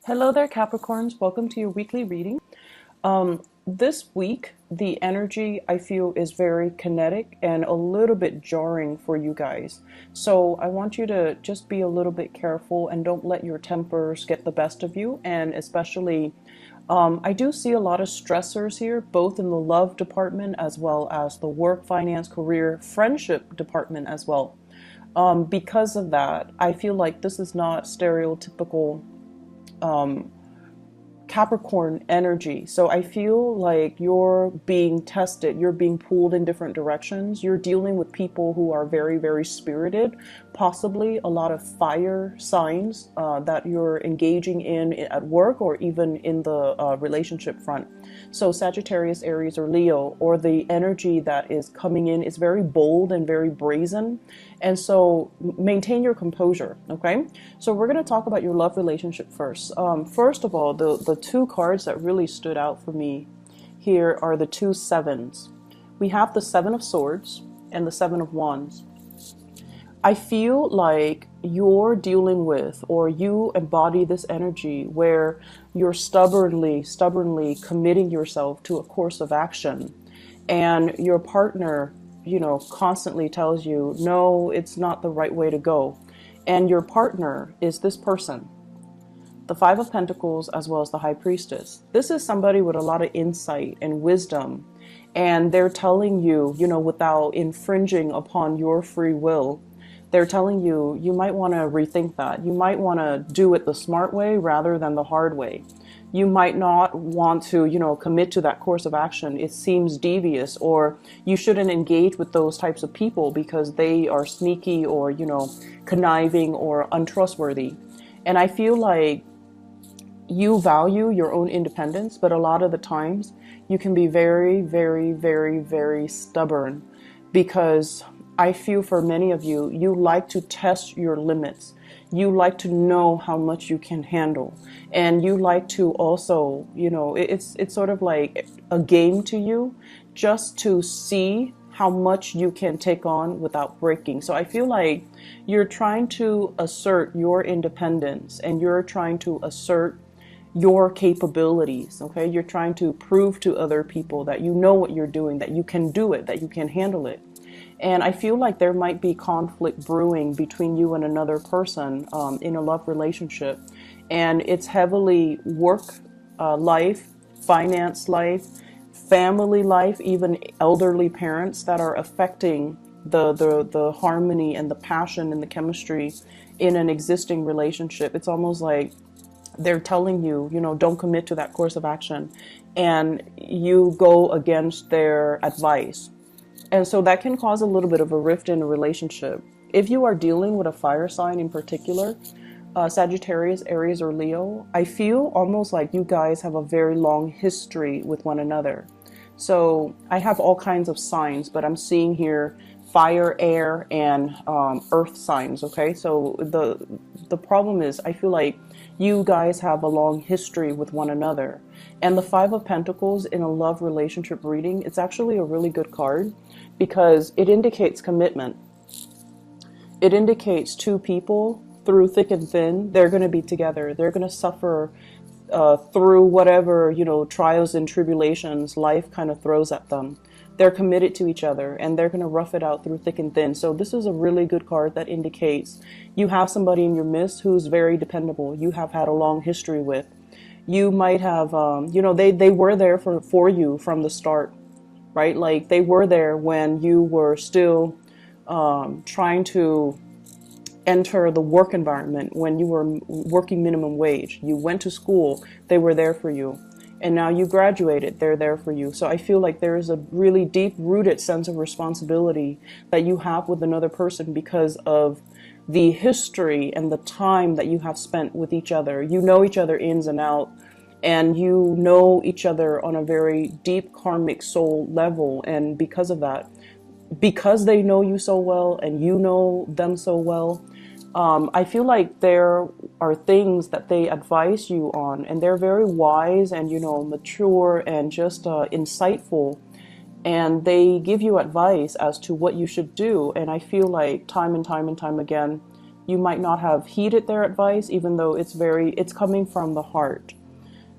Hello there, Capricorns. Welcome to your weekly reading. This week, the energy I feel is very kinetic and a little bit jarring for you guys. So I want you to just be a little bit careful and don't let your tempers get the best of you. And especially, I do see a lot of stressors here, both in the love department as well as the work, finance, career, friendship department as well. Because of that, I feel like this is not stereotypical Capricorn energy. So I feel like you're being tested, you're being pulled in different directions. You're dealing with people who are very, very spirited, possibly a lot of fire signs that you're engaging in at work or even in the relationship front. So Sagittarius, Aries, or Leo, or the energy that is coming in is very bold and very brazen. And so maintain your composure, okay? So we're going to talk about your love relationship first. First of all, the two cards that really stood out for me here are the two sevens. We have the Seven of Swords and the Seven of Wands. I feel like you're dealing with, or you embody this energy where you're stubbornly committing yourself to a course of action, and your partner, constantly tells you, no, it's not the right way to go. And your partner is this person, the Five of Pentacles as well as the High Priestess. This is somebody with a lot of insight and wisdom, and they're telling you, without infringing upon your free will, they're telling you, you might want to rethink that. You might want to do it the smart way rather than the hard way. You might not want to, commit to that course of action. It seems devious, or you shouldn't engage with those types of people because they are sneaky or, conniving or untrustworthy. And I feel like you value your own independence, but a lot of the times you can be very, very, very, very stubborn, because I feel for many of you, you like to test your limits. You like to know how much you can handle. And you like to also, it's sort of like a game to you, just to see how much you can take on without breaking. So I feel like you're trying to assert your independence, and you're trying to assert your capabilities, okay? You're trying to prove to other people that you know what you're doing, that you can do it, that you can handle it. And I feel like there might be conflict brewing between you and another person in a love relationship. And it's heavily work life, finance life, family life, even elderly parents that are affecting the harmony and the passion and the chemistry in an existing relationship. It's almost like they're telling you, don't commit to that course of action, and you go against their advice. And so that can cause a little bit of a rift in a relationship. If you are dealing with a fire sign in particular, Sagittarius, Aries, or Leo, I feel almost like you guys have a very long history with one another. So I have all kinds of signs, but I'm seeing here fire, air, and earth signs, okay? So the problem is, I feel like you guys have a long history with one another. And the Five of Pentacles in a love relationship reading, it's actually a really good card because it indicates commitment. It indicates two people through thick and thin. They're going to be together. They're going to suffer through whatever, trials and tribulations life kind of throws at them. They're committed to each other, and they're going to rough it out through thick and thin. So this is a really good card that indicates you have somebody in your midst who's very dependable. You have had a long history with. You might have, they were there for you from the start, right? Like they were there when you were still trying to enter the work environment, when you were working minimum wage. You went to school, they were there for you. And now you graduated, they're there for you. So I feel like there is a really deep-rooted sense of responsibility that you have with another person because of the history and the time that you have spent with each other. You know each other ins and out, and you know each other on a very deep karmic soul level. And because of that, because they know you so well and you know them so well, I feel like there are things that they advise you on, and they're very wise and, mature and just insightful. And they give you advice as to what you should do. And I feel like time and time and time again, You might not have heeded their advice, even though it's coming from the heart,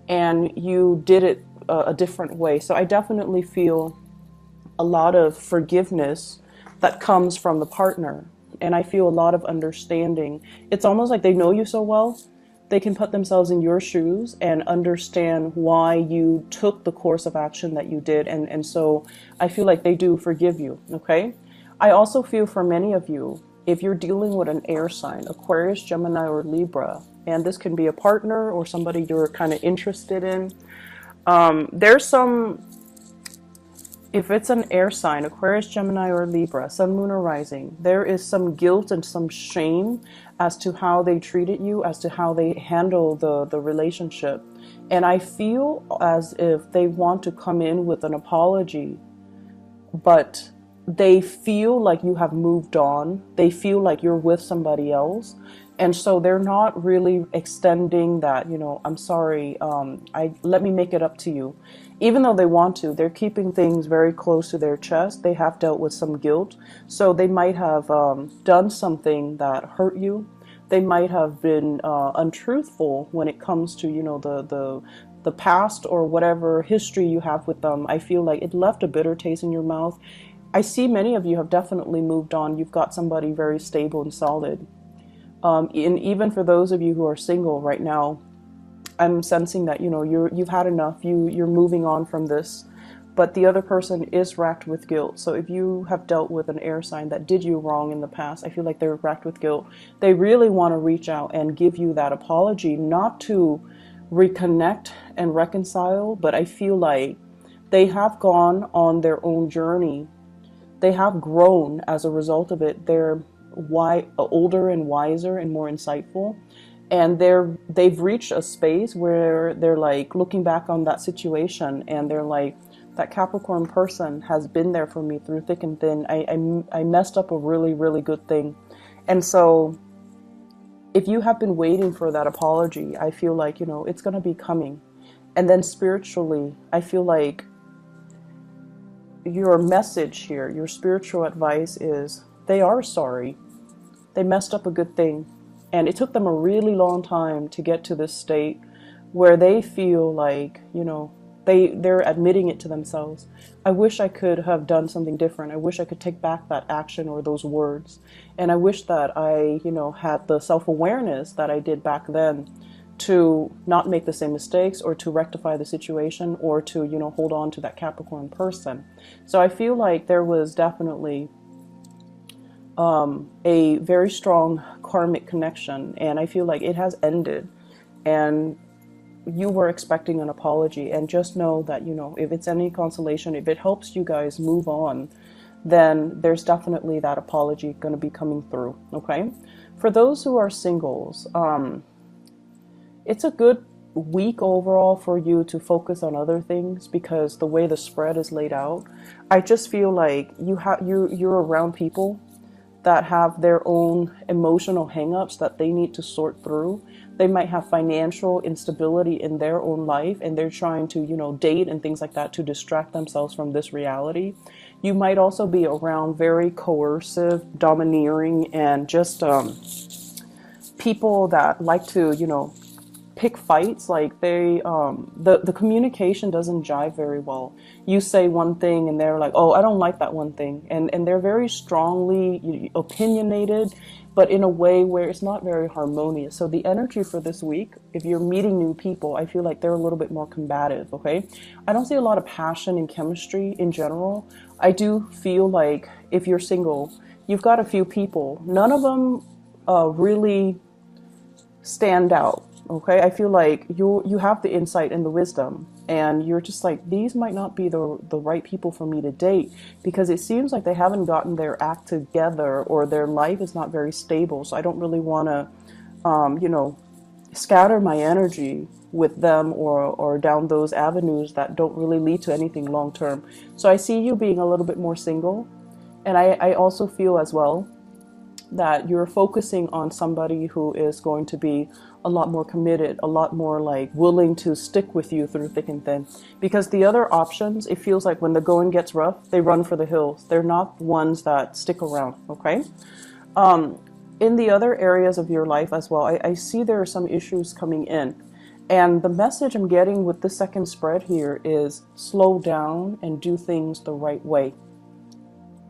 and you did it a different way. So I definitely feel a lot of forgiveness that comes from the partner. And I feel a lot of understanding. It's almost like they know you so well, they can put themselves in your shoes and understand why you took the course of action that you did. And so I feel like they do forgive you, okay? I also feel for many of you, if you're dealing with an air sign, Aquarius, Gemini, or Libra, and this can be a partner or somebody you're kind of interested in, there's some, if it's an air sign, Aquarius, Gemini, or Libra, Sun, Moon, or Rising, there is some guilt and some shame as to how they treated you, as to how they handle the relationship. And I feel as if they want to come in with an apology, but they feel like you have moved on. They feel like you're with somebody else. And so they're not really extending that, I'm sorry, let me make it up to you. Even though they want to, they're keeping things very close to their chest. They have dealt with some guilt. So they might have done something that hurt you. They might have been untruthful when it comes to, the past or whatever history you have with them. I feel like it left a bitter taste in your mouth. I see many of you have definitely moved on. You've got somebody very stable and solid. And even for those of you who are single right now, I'm sensing that, you've had enough. You're moving on from this, but the other person is racked with guilt. So if you have dealt with an air sign that did you wrong in the past, I feel like they're racked with guilt. They really want to reach out and give you that apology, not to reconnect and reconcile, but I feel like they have gone on their own journey. They have grown as a result of it. They're older and wiser and more insightful, and they've reached a space where they're like looking back on that situation and they're like, that Capricorn person has been there for me through thick and thin. I messed up a really, really good thing. And so if you have been waiting for that apology, I feel like, it's going to be coming. And then spiritually, I feel like your message here, your spiritual advice is they are sorry. They messed up a good thing. And it took them a really long time to get to this state where they feel like, they're admitting it to themselves. I wish I could have done something different. I wish I could take back that action or those words. And I wish that I, had the self-awareness that I did back then to not make the same mistakes or to rectify the situation or to, hold on to that Capricorn person. So I feel like there was definitely a very strong karmic connection, and I feel like it has ended, and you were expecting an apology. And just know that, if it's any consolation, if it helps you guys move on, then there's definitely that apology going to be coming through. Okay. For those who are singles, it's a good week overall for you to focus on other things, because the way the spread is laid out, I just feel like you're around people that have their own emotional hangups that they need to sort through. They might have financial instability in their own life, and they're trying to, date and things like that to distract themselves from this reality. You might also be around very coercive, domineering, and just people that like to, pick fights. Like the communication doesn't jive very well. You say one thing and they're like, oh, I don't like that one thing. And they're very strongly opinionated, but in a way where it's not very harmonious. So the energy for this week, if you're meeting new people, I feel like they're a little bit more combative, okay? I don't see a lot of passion and chemistry in general. I do feel like if you're single, you've got a few people. None of them really stand out. Okay, I feel like you have the insight and the wisdom, and you're just like, these might not be the right people for me to date, because it seems like they haven't gotten their act together, or their life is not very stable. So I don't really want to, scatter my energy with them or down those avenues that don't really lead to anything long term. So I see you being a little bit more single, and I also feel as well that you're focusing on somebody who is going to be a lot more committed, a lot more like willing to stick with you through thick and thin. Because the other options, it feels like when the going gets rough, they run for the hills. They're not ones that stick around, okay? in the other areas of your life as well, I see there are some issues coming in. And the message I'm getting with the second spread here is slow down and do things the right way.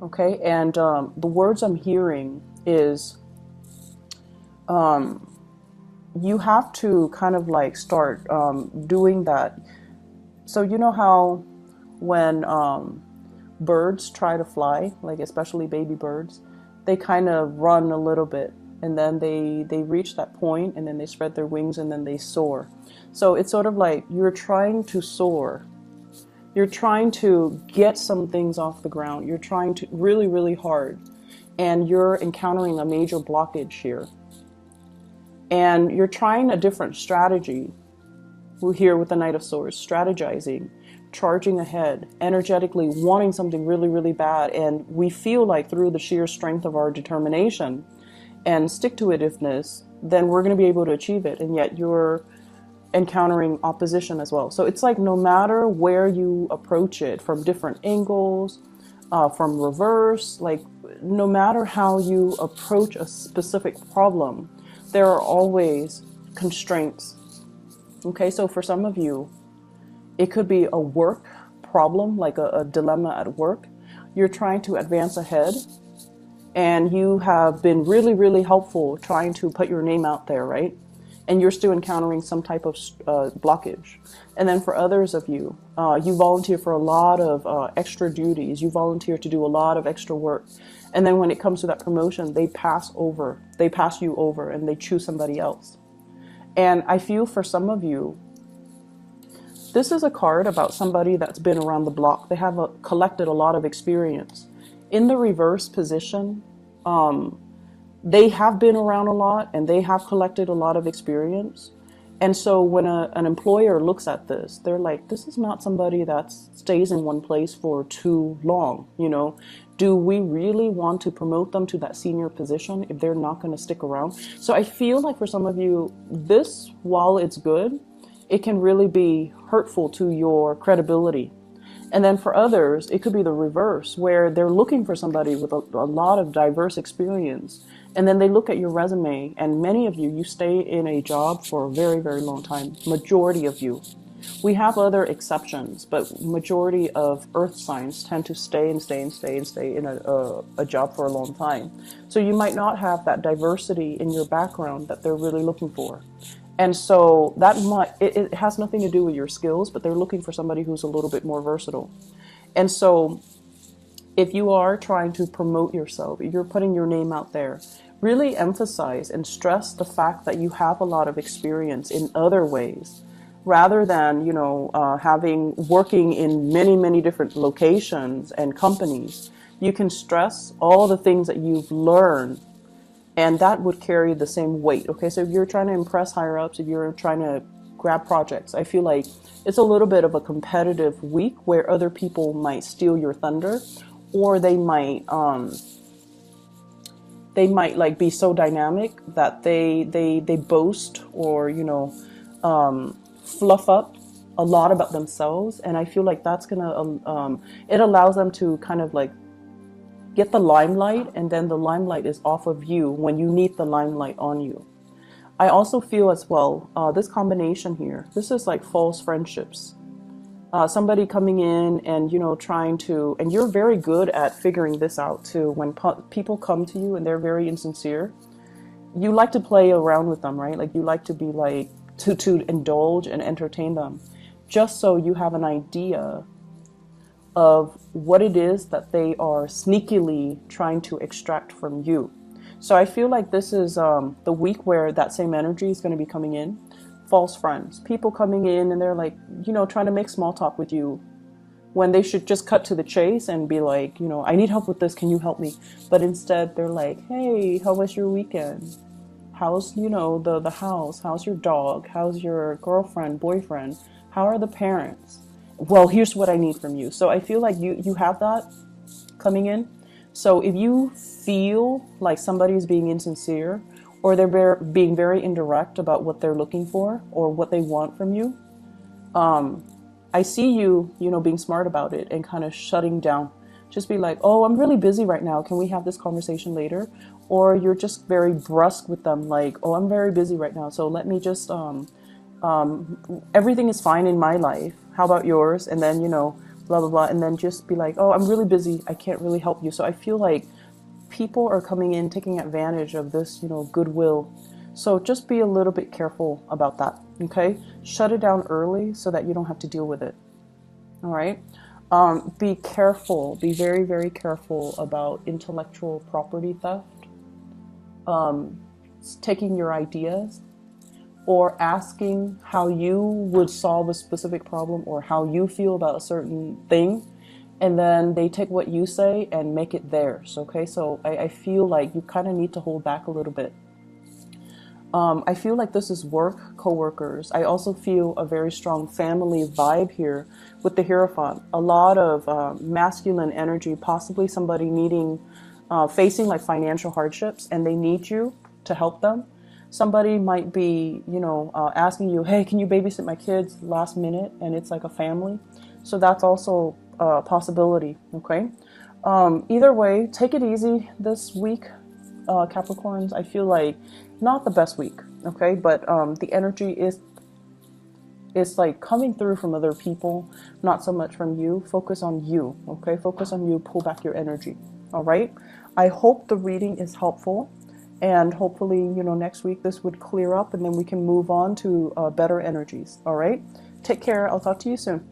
Okay, and the words I'm hearing is you have to kind of like start doing that. So you know how when birds try to fly, like especially baby birds, they kind of run a little bit and then they reach that point and then they spread their wings and then they soar. So it's sort of like you're trying to soar. You're trying to get some things off the ground. You're trying to really, really hard. And you're encountering a major blockage here. And you're trying a different strategy. We're here with the Knight of Swords, strategizing, charging ahead, energetically wanting something really, really bad. And we feel like through the sheer strength of our determination and stick-to-itiveness, then we're going to be able to achieve it. And yet you're encountering opposition as well. So it's like no matter where you approach it, from different angles, from reverse, like no matter how you approach a specific problem, there are always constraints. Okay, so for some of you, it could be a work problem, like a dilemma at work. You're trying to advance ahead and you have been really, really helpful trying to put your name out there, right? And you're still encountering some type of blockage. And then for others of you, you volunteer for a lot of extra duties. You volunteer to do a lot of extra work. And then when it comes to that promotion, they pass you over and they choose somebody else. And I feel for some of you, this is a card about somebody that's been around the block. They have collected a lot of experience. In the reverse position, they have been around a lot and they have collected a lot of experience. And so when an employer looks at this, they're like, this is not somebody that stays in one place for too long. You know, do we really want to promote them to that senior position if they're not going to stick around? So I feel like for some of you, this, while it's good, it can really be hurtful to your credibility. And then for others, it could be the reverse, where they're looking for somebody with a lot of diverse experience. And then they look at your resume, and many of you stay in a job for a very, very long time. Majority of you. We have other exceptions, but majority of earth signs tend to stay in a job for a long time. So you might not have that diversity in your background that they're really looking for. And so it has nothing to do with your skills, but they're looking for somebody who's a little bit more versatile. And so if you are trying to promote yourself, you're putting your name out there, really emphasize and stress the fact that you have a lot of experience in other ways, rather than, working in many, many different locations and companies. You can stress all the things that you've learned, and that would carry the same weight. Okay, so if you're trying to impress higher ups, if you're trying to grab projects, I feel like it's a little bit of a competitive week where other people might steal your thunder, or they might like be so dynamic that they boast or fluff up a lot about themselves. And I feel like that's gonna it allows them to kind of like get the limelight, and then the limelight is off of you when you need the limelight on you. I also feel as well, this combination here, this is like false friendships. Somebody coming in and, trying to, and you're very good at figuring this out too. When people come to you and they're very insincere, you like to play around with them, right? Like you like to be like, to indulge and entertain them, just so you have an idea of what it is that they are sneakily trying to extract from you. So I feel like this is the week where that same energy is going to be coming in. False friends, people coming in and they're like, trying to make small talk with you when they should just cut to the chase and be like, I need help with this. Can you help me? But instead they're like, hey, how was your weekend? How's, the house? How's your dog? How's your girlfriend, boyfriend? How are the parents? Well, here's what I need from you. So I feel like you have that coming in. So if you feel like somebody's being insincere, or they're being very indirect about what they're looking for or what they want from you, I see you, being smart about it and kind of shutting down. Just be like, oh, I'm really busy right now. Can we have this conversation later? Or you're just very brusque with them, like, oh, I'm very busy right now. So let me just, everything is fine in my life. How about yours? And then, you know, blah, blah, blah. And then just be like, oh, I'm really busy. I can't really help you. So I feel like people are coming in, taking advantage of this, you know, goodwill. So just be a little bit careful about that. Okay. Shut it down early so that you don't have to deal with it. All right. Be careful, be very, very careful about intellectual property theft, taking your ideas or asking how you would solve a specific problem or how you feel about a certain thing. And then they take what you say and make it theirs. Okay. So I feel like you kind of need to hold back a little bit. I feel like this is work, co-workers. I also feel a very strong family vibe here with the Hierophant. A lot of masculine energy, possibly somebody needing, facing like financial hardships and they need you to help them. Somebody might be, you know, asking you, hey, can you babysit my kids last minute? And it's like a family. So that's also a possibility, okay? Either way, take it easy this week, Capricorns. I feel like not the best week, okay? But the energy is like coming through from other people, not so much from you. Focus on you, okay? Focus on you, pull back your energy, all right? I hope the reading is helpful. And hopefully, you know, next week this would clear up and then we can move on to better energies, all right? Take care. I'll talk to you soon.